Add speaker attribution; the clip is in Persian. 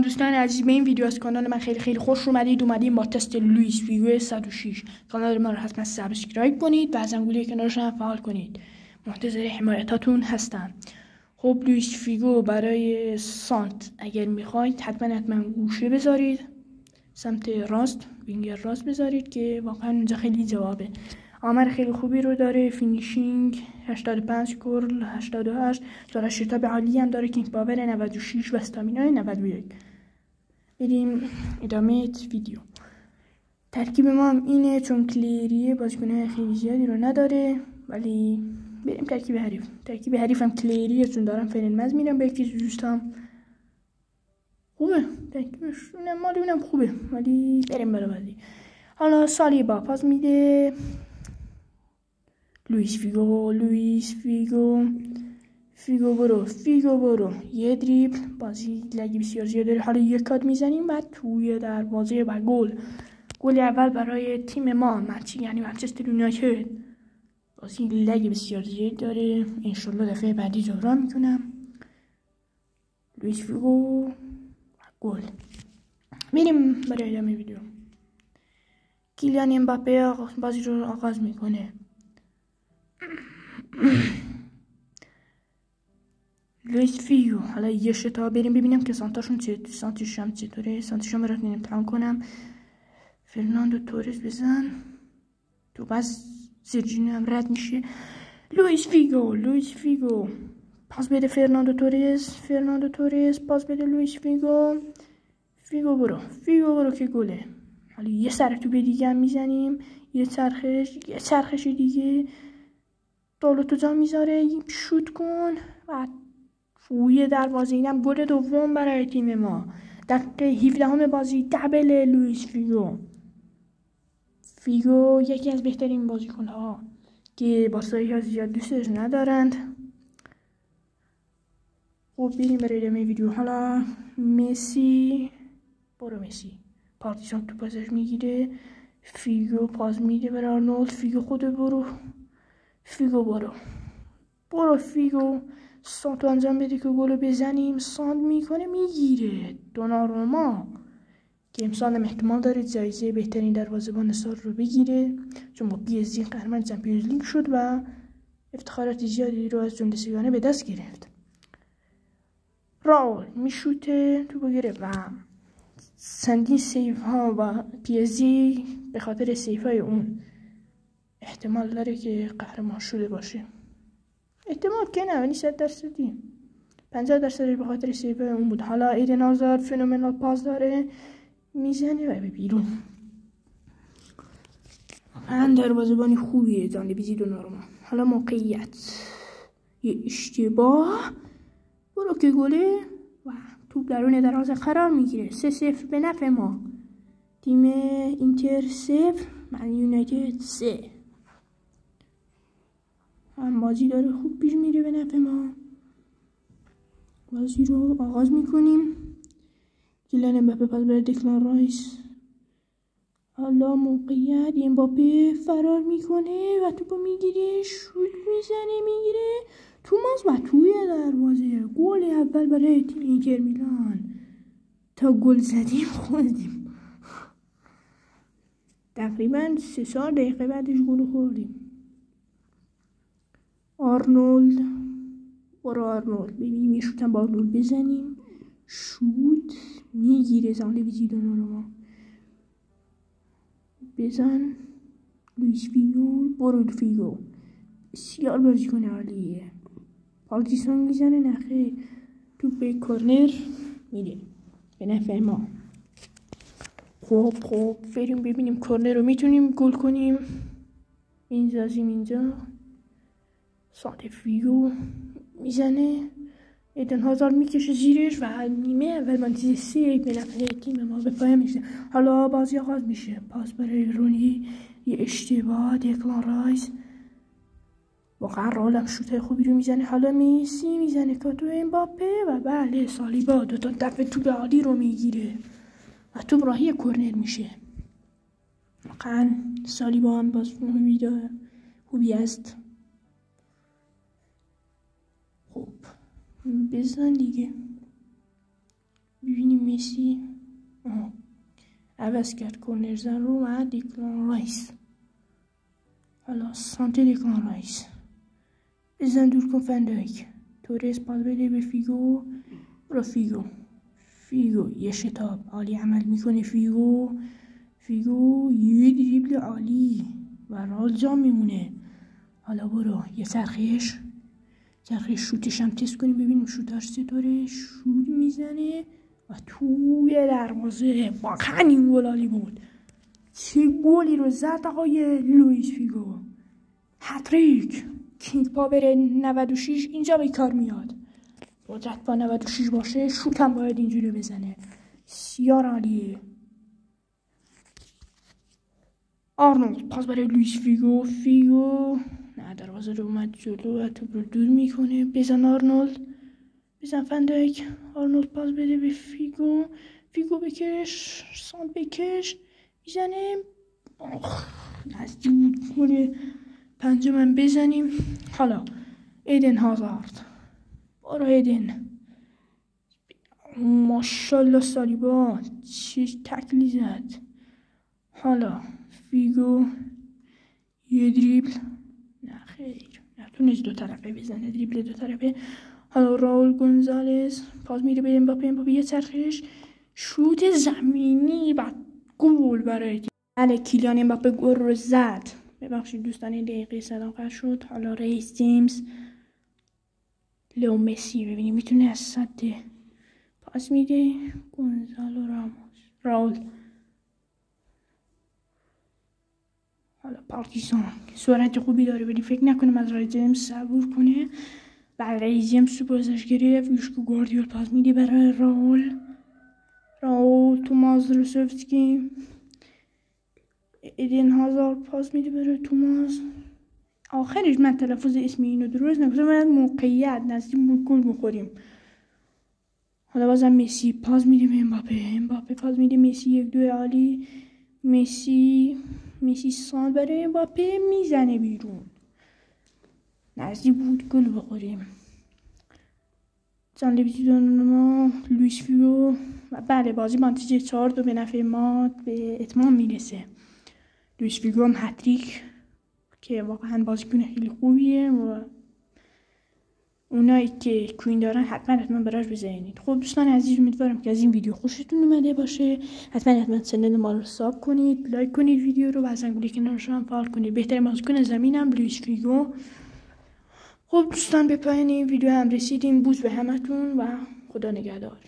Speaker 1: دوستان عزیز، به این ویدیو از کانال من خیلی خوش اومدیم با تست لوئیس فیگو 106. کانال ما رو حتما سابسکرایب کنید و زنگوله کنارش هم فعال کنید. منتظر حمایتاتون هستم. خب لوئیس فیگو برای سانت اگر میخواید حتما گوشه بذارید سمت راست، وینگر راست بذارید که واقعا اونجا خیلی جوابه. آمار خیلی خوبی رو داره، فینیشینگ 85، کرل 88، داره شتاب عالی هم داره، کینگ پاور 96 و استامینای 91. بریم ادامه ویدیو. ترکیب ما هم اینه، چون کلیریه بازیکن‌های خیلی زیادی رو نداره، ولی بریم ترکیب حریف هم کلیریه، چون دارم فرنمز میرم به یکی دوستام. خوبه ترکیبش، مال اونم خوبه، ولی بریم برای بعدی. حالا سالیبا پاس میده لوئیس فیگو برو یه دریبل، بازی لگی بسیار زیاد داره. حالا یک کات میزنیم و توی دروازه و گل اول برای تیم ما، یعنی منچستر یونایتد. بازی لگی بسیار زیاد داره، انشالله دفعه بعدی جبران میکنم. لوئیس فیگو گل. میریم برای ادامه ویدیو. کیلیان امباپه بازی رو آغاز میکنه. لوئیس فیگو. حالا یه شتا بریم ببینم که سانتیش هم چطوره. سانتیش هم برات امتحان کنم. فرناندو تورز بزن تو، بس سرجینو هم رد میشه. لوئیس فیگو پاس بده فرناندو تورز پاس بده لوئیس فیگو برو که گله. حالا یه سر تو به دیگه هم میزنیم، یه چرخش دیگه دولتو جا میذاره، شوت کن و روی دروازه. اینم گل دوم برای تیم ما. دقیقه 17 بازی دبل لوئیس فیگو یکی از بهترین بازیکن‌ها که بارسایی‌ها زیاد دوستش ندارند. خب بریم برای ادامه ویدیو. حالا مسی پارتیزان تو پاسش میگیره، فیگو پاس میده برای آرنولد. فیگو خود برو فیگو سانتو انجام بده که گلو بزنیم. سانت میکنه میگیره. دوناروما که امسال هم احتمال داره جایزه بهترین دروازه‌بان سال رو بگیره، چون با پی اس جی قهرمان چمپیونز لیگ شد و افتخارات زیادی رو از جمله سگانه به دست گرفت. راول میشوته تو بگیره و سندی سیف ها و پی اس جی به خاطر سیف های اون احتمال داره که قهرمان شده باشه. احتمال که نه، ولی 100% 50% به خاطر سیف اون بود. حالا ایدن هازارد فنومنال پاس داره، میزنه و به بیرون. من دروازه‌بانی خوبیه زاندبیزی دوناروما. حالا موقعیت یه اشتباه، برو که گله و توپ درون دروازه قرار میگیره. 3-0 به نفع ما. تیم اینتر 0 من یونایتد 3. هم بازی داره خوب پیش میره به نفع ما. بازی رو آغاز میکنیم. کیلیان امباپه پاس برای دکلان رایس. حالا موقعیت امباپه فرار میکنه و توپو میگیره، شوت میزنه، میگیره توماس و توی دروازه. گل اول برای تیم اینتر میلان. تا گل زدیم خوردیم. تقریبا 3 دقیقه بعدش گل خوردیم. آرنولد ببینیم یه شوتم با آرنولد بزنیم. شوت میگیره زاندبیزی دوناروما. بزن لوئیس فیگو. برو فیگو بسیار بازیکن عالیه. پارتیزان میزنه نخیر، تو به کورنر میره به نفع ما. خب بریم ببینیم کورنر رو میتونیم گل کنیم. میندازیم اینجا. سانت فیگو میزنه، ایدن هازارد میکشه زیرش و نیمه اول منتیزه 3 به نفع تیم ما به پایان میشه. حالا بازی آغاز میشه. پاس برای رونی، یه اشتباه. دکلان رایس واقعا رولم شوت خوبی رو میزنه. حالا مسی میزنه کاتو امباپه و بله سالیبا 2 دفعه توپ عالی رو میگیره و توپ راهی کورنر میشه. واقعا سالیبا هم باز خوبی است. خب بزن دیگه. ببینیم مسی عوض کرد کورنر زن رو و دیکلان رایس. حالا سانت دیکلان رایس بزن دور کن فندایک. تورس پاس بده به فیگو. برو فیگو یه شتاب عالی عمل میکنه. فیگو یه دریبل عالی و رال جا میمونه. حالا برو یه چرخش شوتش هم تست کنیم ببینیم شوتاش چطوره. شوت میزنه و توی دروازه. واقعا این گل عالی بود. چه گلی رو زد آقای لوئیس فیگو. هتریک. کینگ پاور 96 اینجا به کار میاد. قدرت با 96 باشه شوت هم باید اینجوری بزنه. سیار عالیه. آرنولد پاس برای لوئیس فیگو نه دروازه رو اومد جلو و توپ رو دور میکنه. بزن آرنولد. بزن فندایک. آرنولد پاس بده به فیگو بکش. سانت بکش میزنه. نزدیک بود گل پنجم بزنیم. حالا ایدن هازارد. برو ایدن. ماشالله سالیبا چه تکلی زد. حالا فیگو یه دریبل نه خیر نتونست دو طرفه بزنه. دریبل دو طرفه. حالا راول گونزالز پاس میره به امباپه یه چرخش شوت زمینی و گل برای بله کیلیان امباپه گل رو زد. ببخشید دوستان این دقیقه صداقت شد. حالا ریس جیمز لئو مسی ببینیم میتونه از صد پاس میده. گونزالو راول. حالا پارتیزان سرعت خوبی داره ولی فکر نکنم از ریس جیمز صبور کنه. بعد ریس جیمز تو بازش گرفت. یوشکو گواردیول پاس میده برای راول توماس روسوفسکی. ایدن هازارد پاس میده برای توماس. آخرش من تلفظ اسم اینو درست نکنم. من موقعیت نزدیک بود گل بخوریم. حالا بازم مسی پاس میده به امباپه پاس میده مسی. یک دو عالی. مسی سانت برای امباپه میزنه بیرون. نزدیک بود گل بخوریم. تلویزیون ما لوئیس فیگو و بله بازی با نتیجه 4-2 به نفع ما به اتمام میرسه. لوئیس فیگو هم هتریک که واقعا بازیکن خیلی خوبیه و اونایی که کوین دارن حتما براش بزنید. خب دوستان عزیز امیدوارم که از این ویدیو خوشتون اومده باشه. حتما چنل ما رو ساب کنید، لایک کنید ویدیو رو و زنگوله کنارش هم فعال کنید. بهترین بازیکن زمینم لوئیس فیگو. خب دوستان به پایان این ویدیو هم رسیدیم. بوس به همتون و خدا نگهدار.